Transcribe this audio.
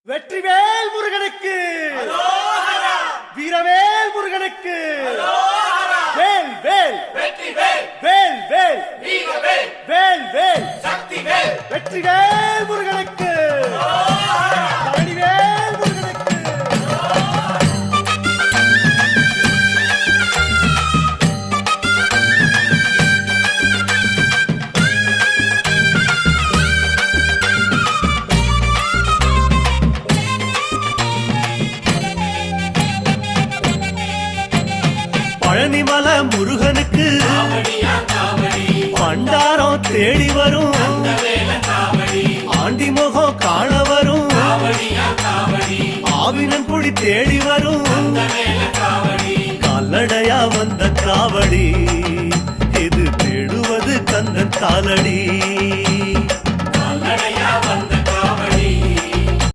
வெற்றிவேல் முருகனுக்கு, வீரவேல் முருகனுக்கு, வேல் வேல் வெற்றிவேல், வேல் வேல் வீரவேல், வேல் வேல் சக்திவேல், வெற்றிவேல் முருகனுக்கு, பழனிவேல் முருகனுக்கு. பழனிமல முருகனுக்கு காவடியா காவடி, பண்டாரம் தேடி வரும், வேல காவடி, ஆண்டி முகம் காண வரும், காவடியா காவடி, ஆவினன் குடி தேடி வரும், வேல காவடி, கால்நடையா வந்த காவடி, இது தேடுவது கந்தன் காலடி.